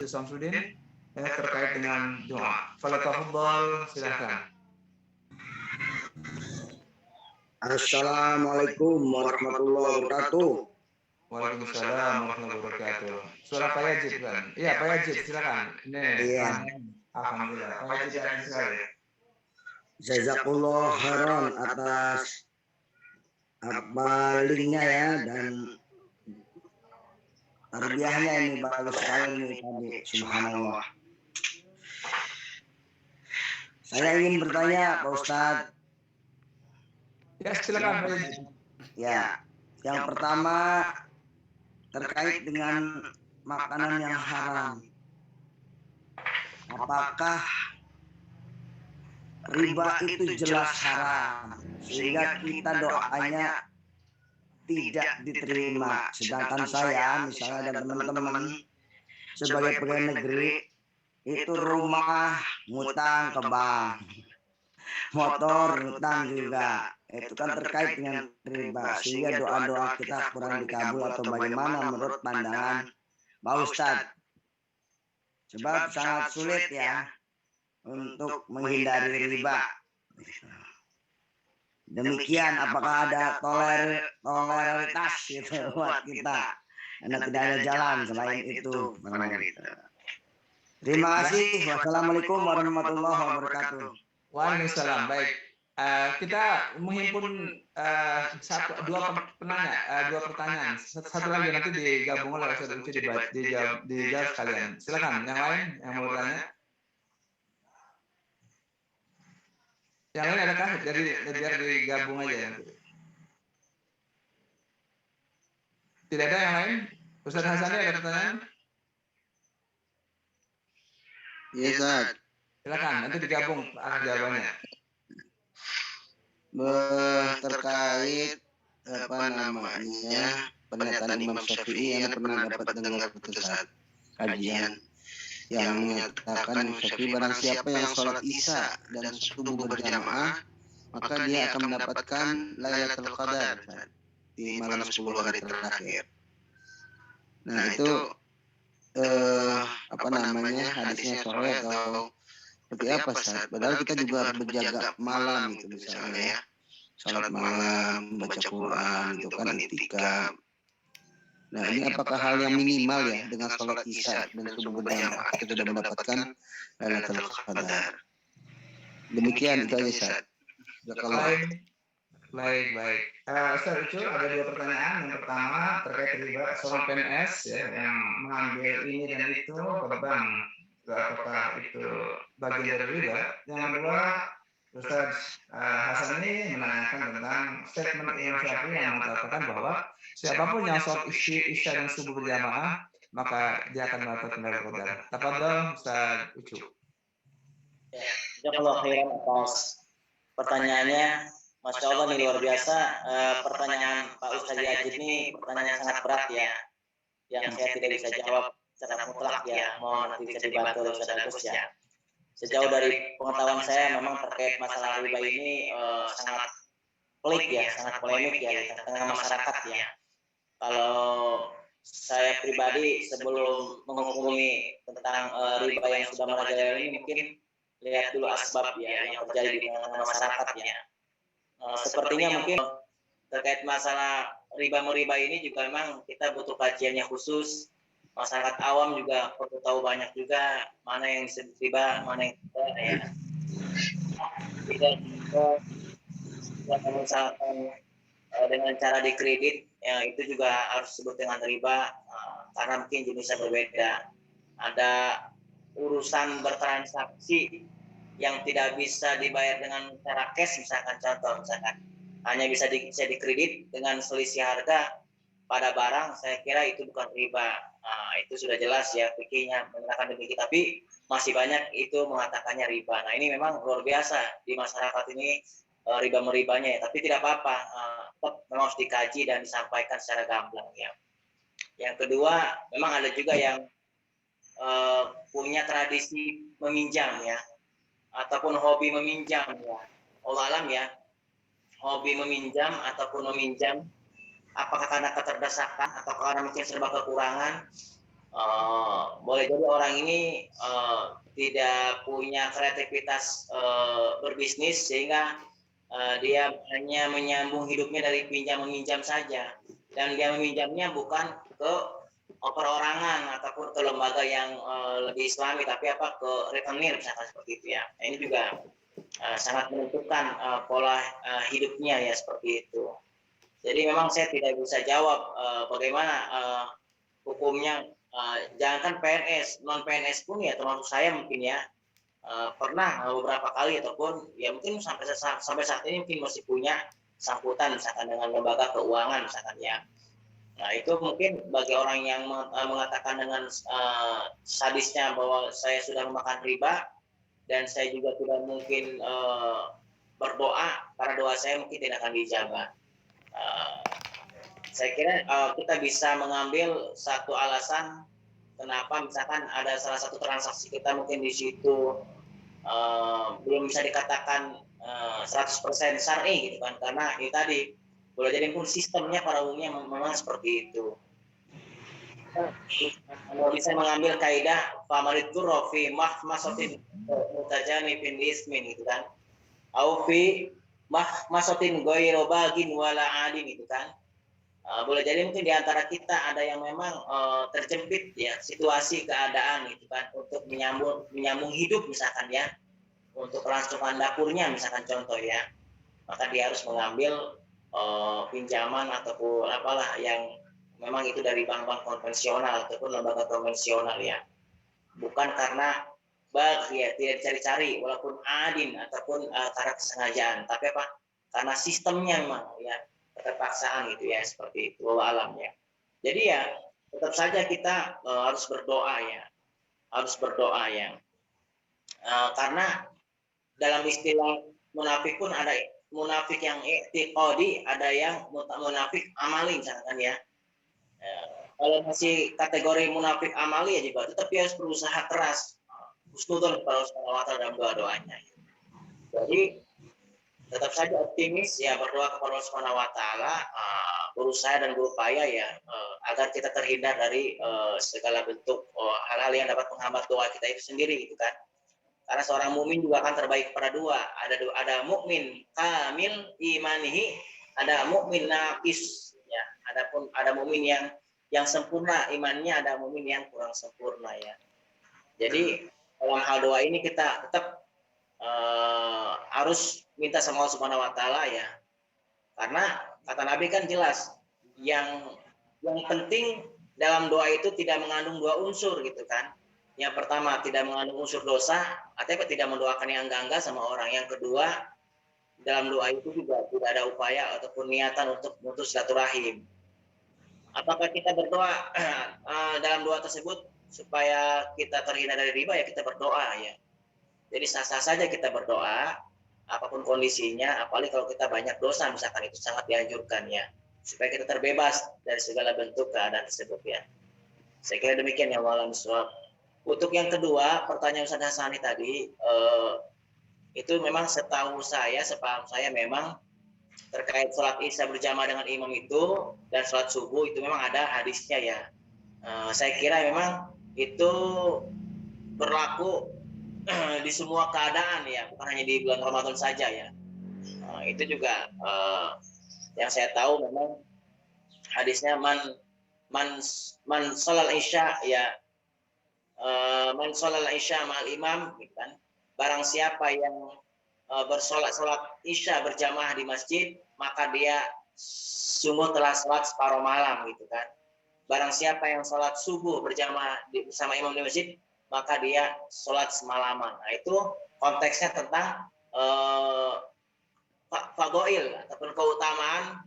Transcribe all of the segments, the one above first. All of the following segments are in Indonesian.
Samsudin terkait dengan doa. Falatafadhal, silakan. Assalamualaikum warahmatullahi wabarakatuh. Waalaikumsalam warahmatullahi wabarakatuh. Suara Pak Yajid kan? Iya Pak Yajid, silakan. Ini. Iya. Alhamdulillah. Pak Yajid ada sekali. Jazakallah khairan atas linknya ya, dan tarbiyahnya ini bagus sekali nih tadi, subhanallah. Saya ingin bertanya Pak Ustadz. Ya silakan Pak Yajid. Ya, yang pertama terkait dengan makanan yang haram. Apakah riba itu jelas haram sehingga kita doanya tidak diterima? Sedangkan saya misalnya dan teman-teman sebagai pegawai negeri itu rumah ngutang ke bank, motor ngutang juga, itu kan terkait dengan riba, sehingga doa-doa kita kurang dikabul atau bagaimana menurut pandangan Pak Ustadz? Sebab sangat sulit ya untuk menghindari riba. Demikian, apakah ada toleritas gitu buat kita? Karena tidak ada jalan selain itu. Terima kasih. Wassalamualaikum warahmatullahi wabarakatuh. Waalaikumsalam. Baik. Kita menghimpun dua pertanyaan. Satu lagi nanti digabung oleh Ustaz Uci dijawab sekalian. Silakan. Yang lain yang mau bertanya? Yang lain adakah? Jadi biar digabung aja. Tidak ada yang lain? Ustaz Hasani ada pertanyaan? Iya, Ustaz. Silakan, nanti digabung jawabannya. Terkait pernyataan Imam Syafi'i, yang pernah dapat dengar Ustaz kajian yang menyatakan Imam Syafi'i, barang siapa yang sholat Isya dan subuh berjamaah, maka dia akan mendapatkan Lailatul Qadar di malam 10 hari terakhir. Nah, itu hadisnya sahih atau seperti apa, Ustaz? Padahal kita juga harus berjaga malam itu misalnya ya. Salat malam, baca Quran, itu kan itikaf. Nah, ini apakah hal yang minimal ya, dengan salat Isya dan subuh berjamaah kita sudah mendapatkan Lailatul Qadar? Demikian itu aja, Ustaz. Baik. Ustaz Ucul, ada dua pertanyaan. Yang pertama terkait riba seorang PNS ya, yang mengambil ini dan itu ke bank. Apakah itu bagian dari riba? Yang kedua, Ustaz Hasan ini menanyakan tentang statement Imam Syafi'i yang mengatakan bahwa siapapun yang sholat isya dan subuh berjamaah, maka dia akan mendapatkan Lailatul Qadar. Tafadhol Ustaz Ucul. Jazakallahu khairan atas pertanyaannya. Masya Allah, ini luar biasa. Pertanyaan Pak Ustaz Yajid ini pertanyaan yang sangat berat ya, yang saya tidak bisa jawab secara mutlak ya. Mohon nanti bisa dibantu oleh Ustaz Agus ya. Sejauh dari pengetahuan saya, memang terkait masalah riba ini sangat pelik ya, sangat polemik ya di tengah masyarakat ya. Kalau saya pribadi sebelum menghukumi tentang riba yang sudah merajalela ini, mungkin lihat dulu asbab ya yang terjadi di tengah masyarakat ya. Sepertinya mungkin terkait masalah riba-meriba ini juga memang kita butuh kajiannya khusus. Masyarakat awam juga perlu tahu banyak juga mana yang disebut riba, mana yang tidak ya. Tidak misalkan dengan cara dikredit, ya itu juga harus disebut dengan riba, karena mungkin jenisnya berbeda. Ada urusan bertransaksi yang tidak bisa dibayar dengan cara cash, misalkan hanya bisa dikredit dengan selisih harga pada barang, saya kira itu bukan riba. Itu sudah jelas ya fikihnya mengatakan demikian, tapi masih banyak itu mengatakannya riba. Nah, ini memang luar biasa di masyarakat ini riba-meribanya ya, tapi tidak apa-apa, tetap memang harus dikaji dan disampaikan secara gamblang ya. Yang kedua, memang ada juga yang punya tradisi meminjam ya, ataupun hobi meminjam ya. Allah alam ya, hobi meminjam ataupun meminjam, apakah karena keterdesakan atau karena mungkin serba kekurangan, boleh jadi orang ini tidak punya kreativitas berbisnis sehingga dia hanya menyambung hidupnya dari pinjam meminjam saja, dan dia meminjamnya bukan ke perorangan ataupun ke lembaga yang lebih Islami, tapi ke rentenir misalkan seperti itu ya. Nah, ini juga sangat menentukan pola hidupnya ya seperti itu. Jadi memang saya tidak bisa jawab bagaimana hukumnya. Jangankan PNS, non PNS pun ya termasuk saya mungkin ya pernah beberapa kali ataupun ya mungkin sampai saat ini mungkin masih punya sangkutan misalkan dengan lembaga keuangan misalkan ya. Nah itu mungkin bagi orang yang mengatakan dengan sadisnya bahwa saya sudah memakan riba dan saya juga tidak mungkin berdoa karena doa saya mungkin tidak akan dijabah. Saya kira kita bisa mengambil satu alasan kenapa misalkan ada salah satu transaksi kita mungkin di situ belum bisa dikatakan 100% syar'i gitu kan, karena itu tadi boleh jadi pun sistemnya pada umumnya memang seperti itu. Bisa mengambil kaidah famarid turofi mahmasotin mutajanibin ismin gitu kan, au fi mahmasotin goiro bagin wala adin gitu kan. Boleh jadi mungkin di antara kita ada yang memang terjepit ya situasi keadaan gitu kan untuk menyambung hidup misalkan ya, untuk kelangsungan dapurnya misalkan contoh ya, maka dia harus mengambil pinjaman ataupun apalah yang memang itu dari bank-bank konvensional ataupun lembaga konvensional ya, bukan karena ya tidak dicari-cari walaupun adin ataupun karena kesengajaan, tapi karena sistemnya memang ya keterpaksaan gitu ya, seperti itu alam ya. Jadi ya tetap saja kita harus berdoa ya, karena dalam istilah munafik pun ada munafik yang i'tiqadi, ada yang munafik amali misalkan ya. Kalau masih kategori munafik amali ya juga tetap harus berusaha keras husnudzon kepada Allah Subhanahu wa taala dalam doa-doanya. Jadi tetap saja optimis ya, berdoa kepada Allah Subhanahu wa taala, berusaha dan berupaya ya agar kita terhindar dari segala bentuk hal-hal yang dapat menghambat doa kita itu sendiri gitu kan. Karena seorang mukmin juga akan terbaik pada dua. Ada mukmin kamil imanihi, ada mukmin naqis ya. Ada mukmin yang sempurna imannya, ada mukmin yang kurang sempurna ya. Jadi dalam hal doa ini kita tetap harus minta sama Allah Subhanahu wa taala ya. Karena kata Nabi kan jelas, yang penting dalam doa itu tidak mengandung dua unsur gitu kan. Yang pertama tidak mengandung unsur dosa, artinya tidak mendoakan yang enggak-enggak sama orang. Yang kedua, dalam doa itu juga tidak ada upaya ataupun niatan untuk memutus silaturahim. Apakah kita berdoa dalam doa tersebut supaya kita terhindar dari riba, ya kita berdoa ya. Jadi sah-sah saja kita berdoa apapun kondisinya, apalagi kalau kita banyak dosa misalkan, itu sangat dianjurkan ya, supaya kita terbebas dari segala bentuk keadaan tersebut ya. Saya kira demikian ya, wallahualam bishawab. Untuk yang kedua, pertanyaan Ustaz Hasani tadi, itu memang setahu saya, sepaham saya memang terkait sholat isya berjamaah dengan imam itu dan sholat subuh itu memang ada hadisnya ya. Saya kira memang itu berlaku di semua keadaan ya, bukan hanya di bulan Ramadan saja ya. Itu juga yang saya tahu memang hadisnya man sholal isya ya, man sholal isya ma'al imam gitu kan. Barang siapa yang bersolat isya berjamaah di masjid, maka dia sungguh telah sholat separuh malam gitu kan. Barang siapa yang sholat subuh berjamaah bersama imam di masjid, maka dia sholat semalaman. Nah itu konteksnya tentang fadhail ataupun keutamaan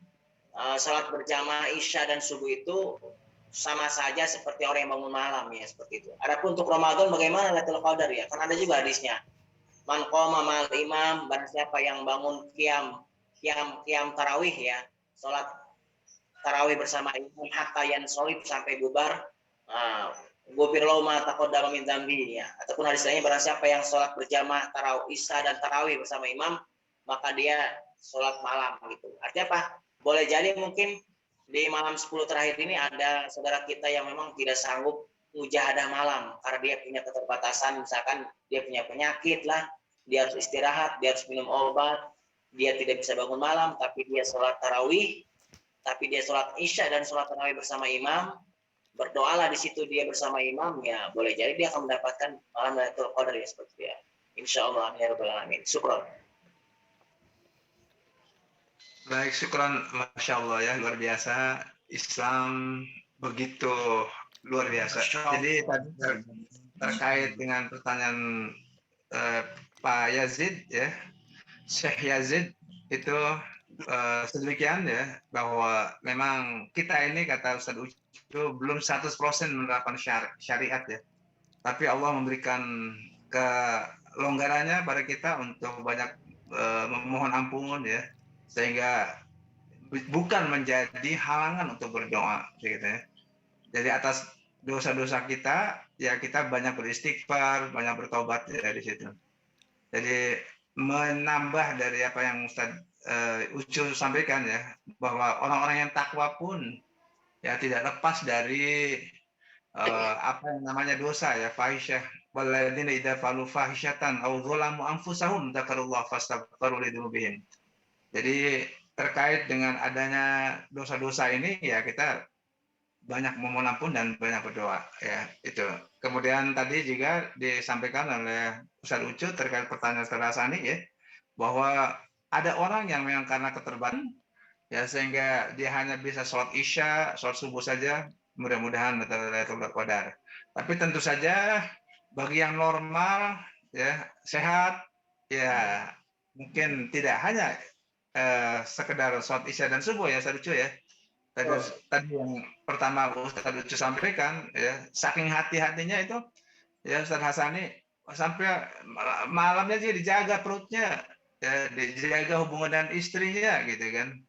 sholat berjamaah isya dan subuh itu sama saja seperti orang yang bangun malam ya, seperti itu. Adapun untuk Ramadan bagaimana Lailatul Qadar ya? Kan ada juga hadisnya. Man qoma ma'al imam, barang siapa yang bangun qiyam tarawih ya, sholat tarawih bersama imam hatta yansolib, sampai bubar, gufir lahu ma taqaddama min dzambi ya. Ataupun hadis lainnya, barang siapa yang sholat berjamaah tarawih isya dan tarawih bersama imam, maka dia sholat malam gitu. Artinya apa? Boleh jadi mungkin di malam 10 terakhir ini ada saudara kita yang memang tidak sanggup mujahadah malam karena dia punya keterbatasan, misalkan dia punya penyakit lah, dia harus istirahat, dia harus minum obat, dia tidak bisa bangun malam, tapi dia sholat tarawih, tapi dia sholat isya dan sholat tarawih bersama imam, berdoalah di situ dia bersama imam, ya boleh jadi dia akan mendapatkan malam Lailatul Qadar ya seperti dia. Insya Allah ya Rabbal Alamin. Syukran. Baik, syukran, Masya Allah ya, luar biasa. Islam begitu luar biasa. Jadi tadi terkait dengan pertanyaan Pak Yazid ya, Syekh Yazid itu sedemikian ya, bahwa memang kita ini kata Ustadz Ucu itu belum 100% menerapkan syariat ya. Tapi Allah memberikan kelonggarannya pada kita untuk banyak memohon ampun ya, sehingga bukan menjadi halangan untuk berdoa gitu ya. Jadi atas dosa-dosa kita ya kita banyak beristighfar, banyak bertobat ya di situ. Jadi menambah dari apa yang Ustadz Ucu sampaikan ya, bahwa orang-orang yang takwa pun ya tidak lepas dari apa yang namanya dosa ya, fahisyah. Walladzina idza falu fahisyatan aw dzalamu anfusahum dzakarullah fastaghfiru lidzunubihim. Jadi terkait dengan adanya dosa-dosa ini ya kita banyak memohon ampun dan banyak berdoa ya itu. Kemudian tadi juga disampaikan oleh Ustadz Ucu terkait pertanyaan Ustadz Hasani ya, bahwa ada orang yang memang karena keterbatasan ya sehingga dia hanya bisa sholat isya, sholat subuh saja, mudah-mudahan Lailatul Qadar. Tapi tentu saja bagi yang normal ya sehat ya mungkin tidak hanya sekedar sholat isya dan subuh ya Ustadz Ucu ya. Tadi yang pertama Ustadz Ucu sampaikan ya, saking hati-hatinya itu ya Ustadz Hasani sampai malamnya dia dijaga perutnya ya, dijaga hubungan dengan istrinya gitu kan.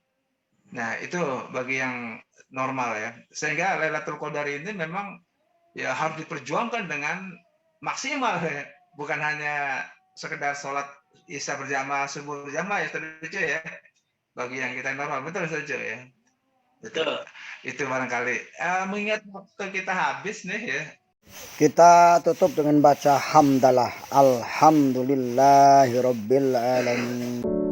Nah itu bagi yang normal ya, sehingga Lailatul Qadar ini memang ya harus diperjuangkan dengan maksimal ya, bukan hanya sekedar sholat isya berjamaah, subuh berjamaah ya Ustadz Ucu ya, bagi yang kita normal. Betul Ustadz Ucu ya. Betul. Itu barangkali mengingat waktu kita habis nih ya. Kita tutup dengan baca hamdalah. Alhamdulillahirabbil alamin.